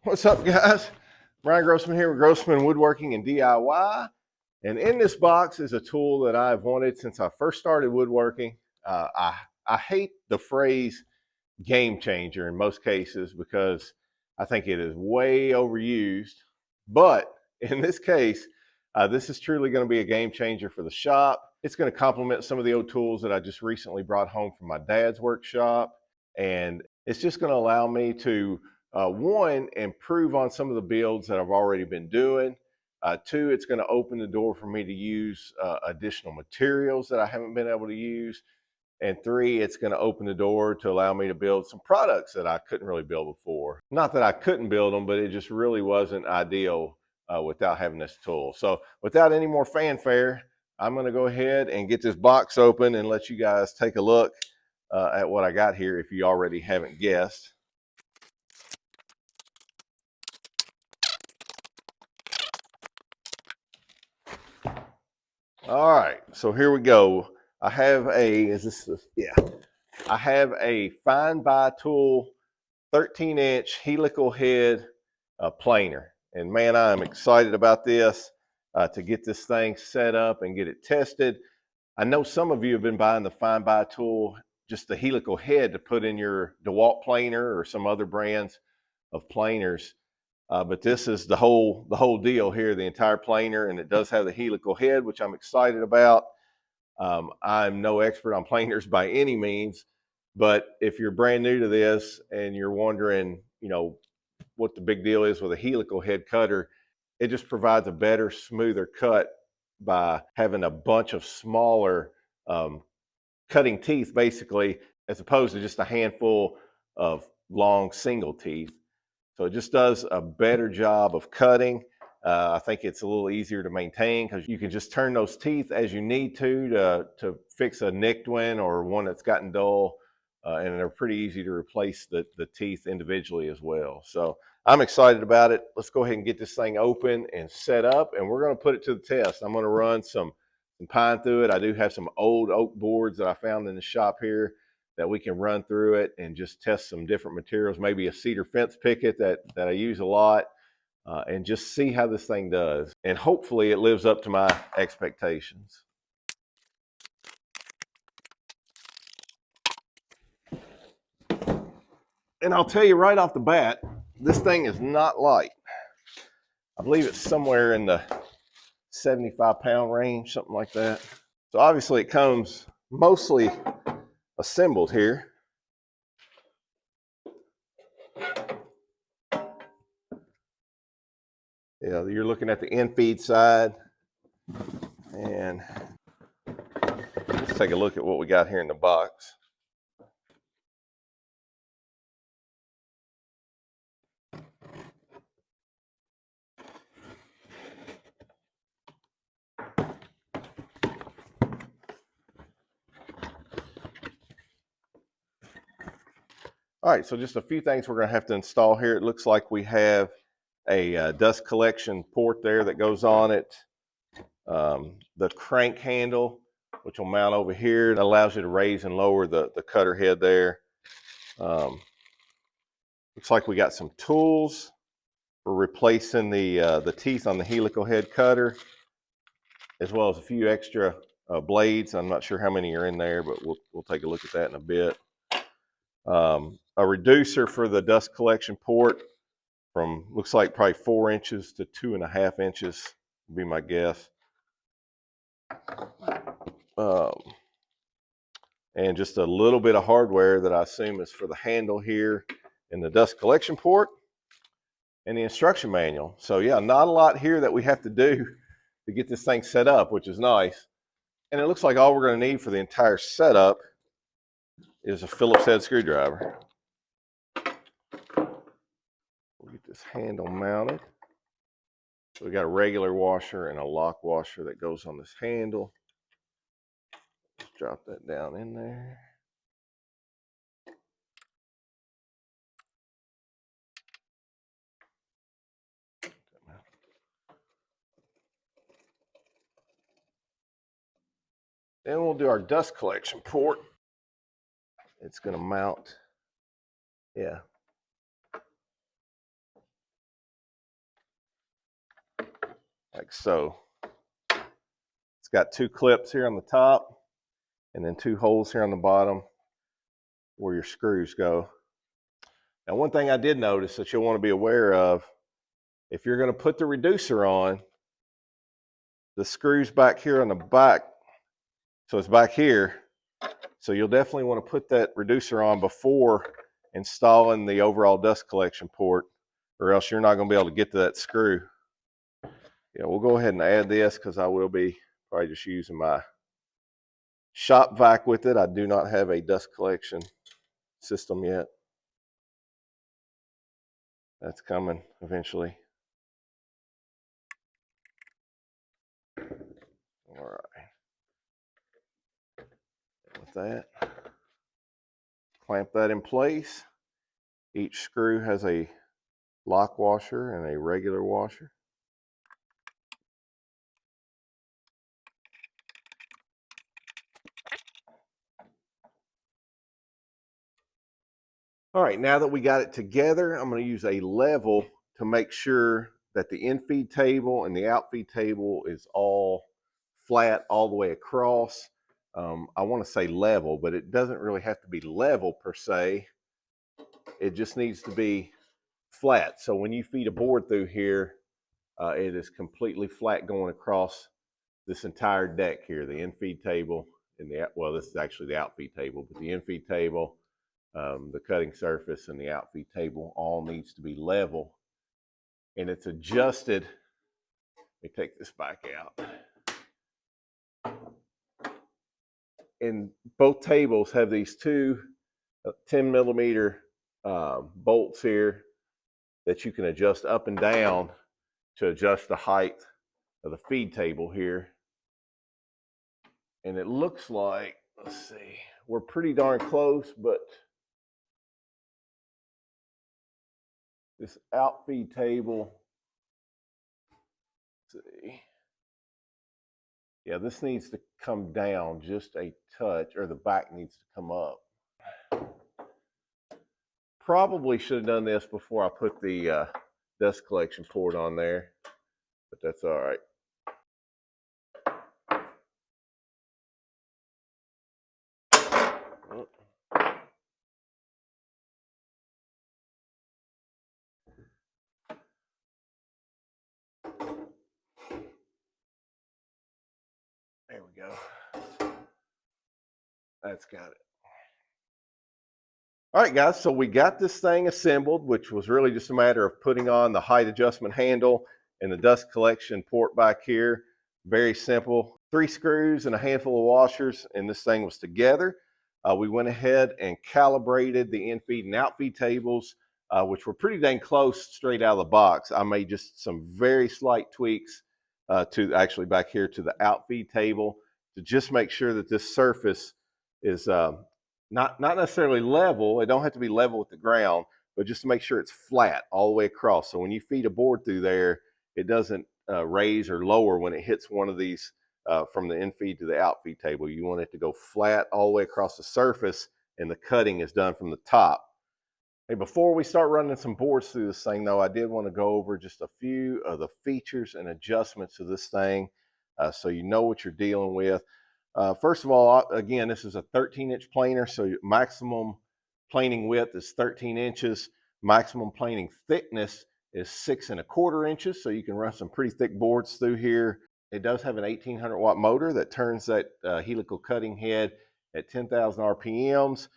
What's up, guys? Brian Grossman here with Grossman Woodworking and DIY. And in this box is a tool that I've wanted since I first started woodworking. I hate the phrase game changer in most cases because I think it is way overused. But in this case, this is truly going to be a game changer for the shop. It's going to complement some of the old tools that I just recently brought home from my dad's workshop. And it's just going to allow me to, one, improve on some of the builds that I've already been doing. Two, it's going to open the door for me to use additional materials that I haven't been able to use. And three, it's going to open the door to allow me to build some products that I couldn't really build before. Not that I couldn't build them, but it just really wasn't ideal without having this tool. So without any more fanfare, I'm going to go ahead and get this box open and let you guys take a look at what I got here if you already haven't guessed. All right, so here we go. I have a, I have a FindBuyTool 13-inch helical head planer. And man, I am excited about this to get this thing set up and get it tested. I know some of you have been buying the FindBuyTool, just the helical head to put in your DeWalt planer or some other brands of planers. But this is the whole deal here, the entire planer, and it does have the helical head, which I'm excited about. I'm no expert on planers by any means, but if you're brand new to this and you're wondering, you know, what the big deal is with a helical head cutter, it just provides a better, smoother cut by having a bunch of smaller cutting teeth, basically, as opposed to just a handful of long single teeth. So it just does a better job of cutting. I think it's a little easier to maintain because you can just turn those teeth as you need to fix a nicked one or one that's gotten dull. And they're pretty easy to replace the teeth individually as well. So I'm excited about it. Let's go ahead and get this thing open and set up, and we're going to put it to the test. I'm going to run some pine through it. I do have some old oak boards that I found in the shop here that we can run through it and just test some different materials, maybe a cedar fence picket that I use a lot, and just see how this thing does. And hopefully it lives up to my expectations. And I'll tell you right off the bat, this thing is not light. I believe it's somewhere in the 75-pound range, something like that. So obviously it comes mostly assembled here. You know, you're looking at the infeed side, and let's take a look at what we got here in the box. All right, so just a few things we're going to have to install here. It looks like we have a dust collection port there that goes on it. The crank handle, which will mount over here, that allows you to raise and lower the cutter head there. Looks like we got some tools for replacing the teeth on the helical head cutter, as well as a few extra blades. I'm not sure how many are in there, but we'll take a look at that in a bit. A reducer for the dust collection port from, looks like probably 4 inches to 2.5 inches would be my guess. And just a little bit of hardware that I assume is for the handle here and the dust collection port and the instruction manual. So yeah, not a lot here that we have to do to get this thing set up, which is nice. And it looks like all we're going to need for the entire setup is a Phillips head screwdriver. We'll get this handle mounted. So we got a regular washer and a lock washer that goes on this handle. Just drop that down in there. Then we'll do our dust collection port. It's going to mount, yeah. like so. It's got 2 clips here on the top and then 2 holes here on the bottom where your screws go. Now, one thing I did notice that you'll want to be aware of, if you're going to put the reducer on, the screws back here on the back, so it's back here, so you'll definitely want to put that reducer on before installing the overall dust collection port, or else you're not going to be able to get to that screw. Yeah, we'll go ahead and add this because I will be probably just using my shop vac with it. I do not have a dust collection system yet. That's coming eventually. All right. With that, clamp that in place. Each screw has a lock washer and a regular washer. All right, now that we got it together, I'm going to use a level to make sure that the in-feed table and the out-feed table is all flat all the way across. I want to say level, but it doesn't really have to be level per se. It just needs to be flat. So when you feed a board through here, it is completely flat going across this entire deck here, the in-feed table and the, well, this is actually the out-feed table, but the in-feed table, the cutting surface and the out-feed table all needs to be level, and it's adjusted. Let me take this back out. And both tables have these 2 10mm bolts here that you can adjust up and down to adjust the height of the feed table here. And it looks like, let's see, we're pretty darn close, but this out-feed table, let's see. Yeah, this needs to come down just a touch, or the back needs to come up. Probably should have done this before I put the dust collection port on there, but that's all right. There we go. That's got it. All right, guys, so we got this thing assembled, which was really just a matter of putting on the height adjustment handle and the dust collection port back here. Very simple. 3 screws and a handful of washers, and this thing was together. We went ahead and calibrated the in-feed and out-feed tables, which were pretty dang close straight out of the box. I made just some very slight tweaks to actually back here to the out-feed table to just make sure that this surface is not necessarily level. It don't have to be level with the ground, but just to make sure it's flat all the way across. So when you feed a board through there, it doesn't raise or lower when it hits one of these from the in-feed to the out-feed table. You want it to go flat all the way across the surface, and the cutting is done from the top. Hey, before we start running some boards through this thing, though, I did want to go over just a few of the features and adjustments to this thing so you know what you're dealing with. First of all, again, this is a 13-inch planer, so maximum planing width is 13 inches. Maximum planing thickness is 6 1/4 inches, so you can run some pretty thick boards through here. It does have an 1800 watt motor that turns that helical cutting head at 10,000 RPMs,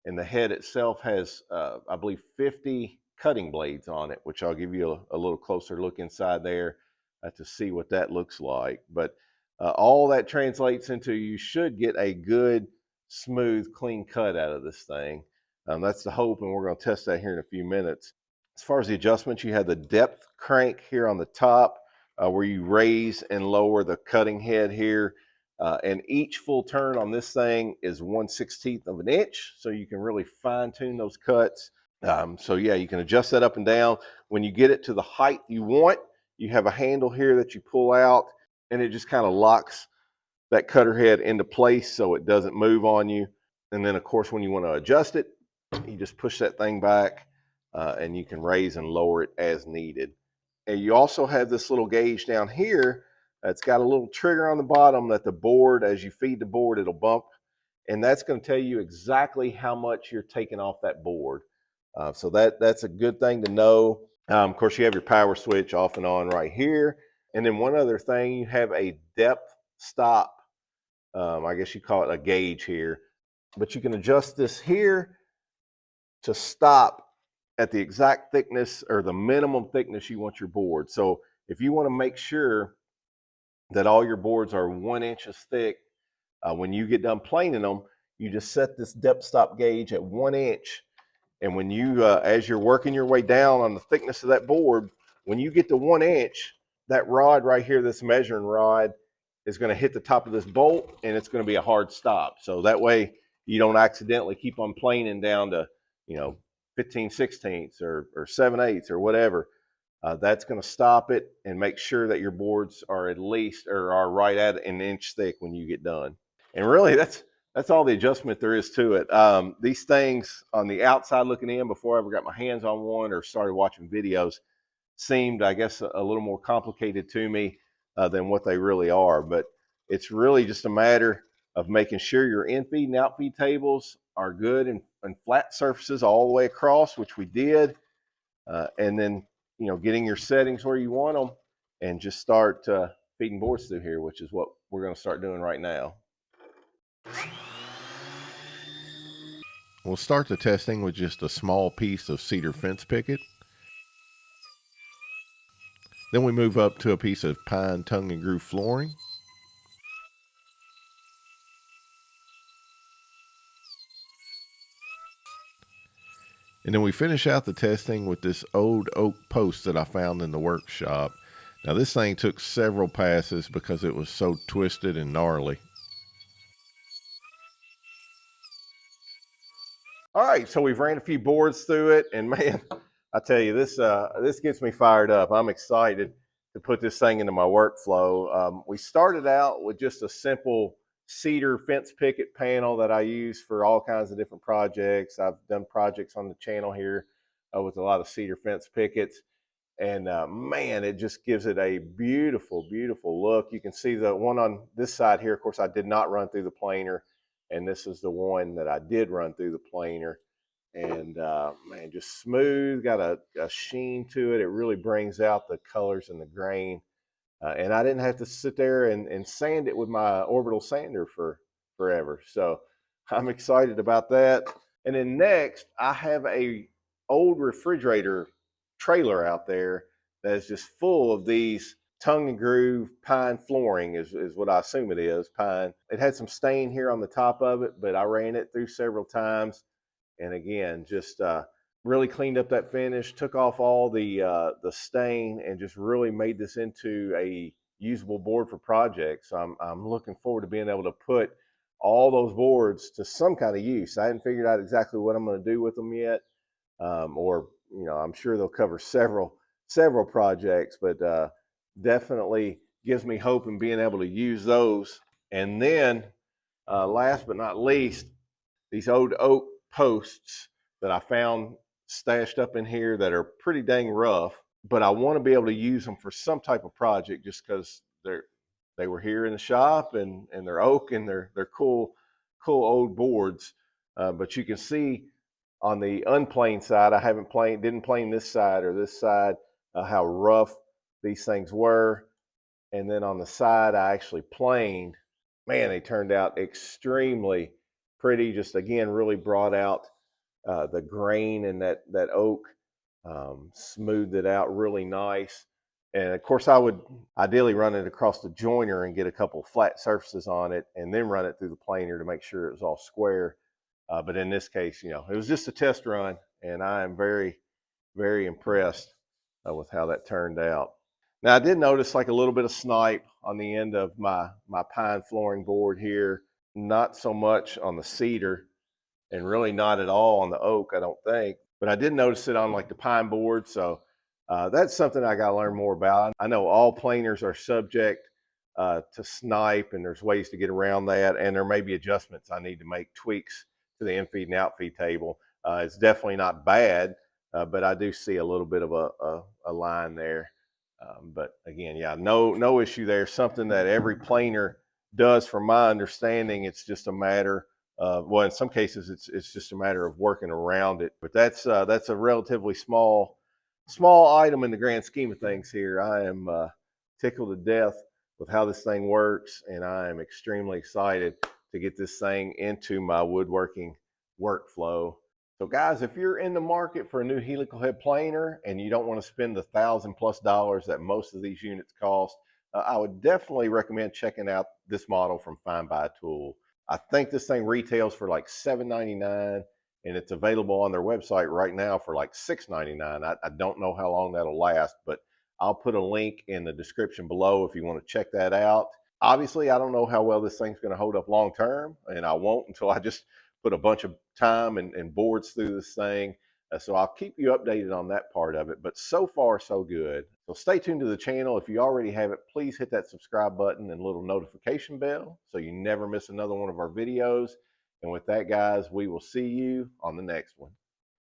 and the head itself has, I believe, 50 cutting blades on it, which I'll give you a little closer look inside there to see what that looks like. But all that translates into you should get a good, smooth, clean cut out of this thing. That's the hope, and we're going to test that here in a few minutes. As far as the adjustments, you have the depth crank here on the top where you raise and lower the cutting head here. And each full turn on this thing is 1/16 of an inch, so you can really fine tune those cuts. So yeah, you can adjust that up and down. When you get it to the height you want, you have a handle here that you pull out, and it just kind of locks that cutter head into place so it doesn't move on you. And then of course, when you want to adjust it, you just push that thing back and you can raise and lower it as needed. And you also have this little gauge down here that's got a little trigger on the bottom that the board, as you feed the board, it'll bump. And that's going to tell you exactly how much you're taking off that board. So that's a good thing to know. Of course, you have your power switch off and on right here. And then one other thing, you have a depth stop. I guess you call it a gauge here. But you can adjust this here to stop at the exact thickness or the minimum thickness you want your board. So if you want to make sure that all your boards are 1 inch thick, when you get done planing them, you just set this depth stop gauge at 1 inch. And when you, as you're working your way down on the thickness of that board, when you get to 1 inch, that rod right here, this measuring rod, is going to hit the top of this bolt, and it's going to be a hard stop. So that way you don't accidentally keep on planing down to, 15/16 or 7/8 or whatever. That's going to stop it and make sure that your boards are at least or are right at 1 inch thick when you get done. And really, that's all the adjustment there is to it. These things on the outside looking in, before I ever got my hands on one or started watching videos, seemed, I guess, a little more complicated to me than what they really are. But it's really just a matter of making sure your in-feed and out-feed tables are good and flat surfaces all the way across, which we did. And then, getting your settings where you want them and just start feeding boards through here, which is what we're going to start doing right now. We'll start the testing with just a small piece of cedar fence picket. Then we move up to a piece of pine tongue and groove flooring. And then we finish out the testing with this old oak post that I found in the workshop. Now this thing took several passes because it was so twisted and gnarly. All right, so we've ran a few boards through it, and man, I tell you, this gets me fired up. I'm excited to put this thing into my workflow. We started out with just a simple cedar fence picket panel that I use for all kinds of different projects. I've done projects on the channel here with a lot of cedar fence pickets, and man, it just gives it a beautiful, beautiful look. You can see the one on this side here. Of course, I did not run through the planer, and this is the one that I did run through the planer. And man, just smooth, got a sheen to it. It really brings out the colors and the grain. And I didn't have to sit there and sand it with my orbital sander for forever. So I'm excited about that. And then next, I have a old refrigerator trailer out there that is just full of these tongue and groove pine flooring is what I assume it is, pine. It had some stain here on the top of it, but I ran it through several times. And again, just really cleaned up that finish, took off all the stain, and just really made this into a usable board for projects. So I'm looking forward to being able to put all those boards to some kind of use. I hadn't figured out exactly what I'm going to do with them yet, or I'm sure they'll cover several projects, but definitely gives me hope in being able to use those. And then, last but not least, these old oak posts that I found stashed up in here that are pretty dang rough, but I want to be able to use them for some type of project just because they were here in the shop and they're oak and they're cool old boards. But you can see on the unplaned side, I didn't plane this side or this side, how rough these things were. And then on the side I actually planed. Man, they turned out extremely pretty. Just again, really brought out the grain in that oak, smoothed it out really nice. And of course, I would ideally run it across the joiner and get a couple flat surfaces on it, and then run it through the planer to make sure it was all square. But in this case, it was just a test run, and I am very, very impressed with how that turned out. Now, I did notice like a little bit of snipe on the end of my pine flooring board here. Not so much on the cedar, and really not at all on the oak, I don't think. But I did notice it on like the pine board, so that's something I got to learn more about. I know all planers are subject to snipe, and there's ways to get around that, and there may be adjustments I need to make, tweaks to the in-feed and out-feed table. It's definitely not bad, but I do see a little bit of a line there. But again, yeah, no issue there. Something that every planer does, from my understanding. It's just a matter of, well, in some cases, it's just a matter of working around it. But that's a relatively small item in the grand scheme of things here. I am tickled to death with how this thing works, and I am extremely excited to get this thing into my woodworking workflow. So guys, if you're in the market for a new helical head planer and you don't want to spend the $1,000+ that most of these units cost, I would definitely recommend checking out this model from FindBuyTool. I think this thing retails for like $7.99, and it's available on their website right now for like $6.99. I don't know how long that'll last, but I'll put a link in the description below if you want to check that out. Obviously, I don't know how well this thing's going to hold up long term, and I won't until I just put a bunch of time and boards through this thing. So I'll keep you updated on that part of it, but so far so good. So stay tuned to the channel. If you already have it, please hit that subscribe button and little notification bell so you never miss another one of our videos. And with that, guys, we will see you on the next one.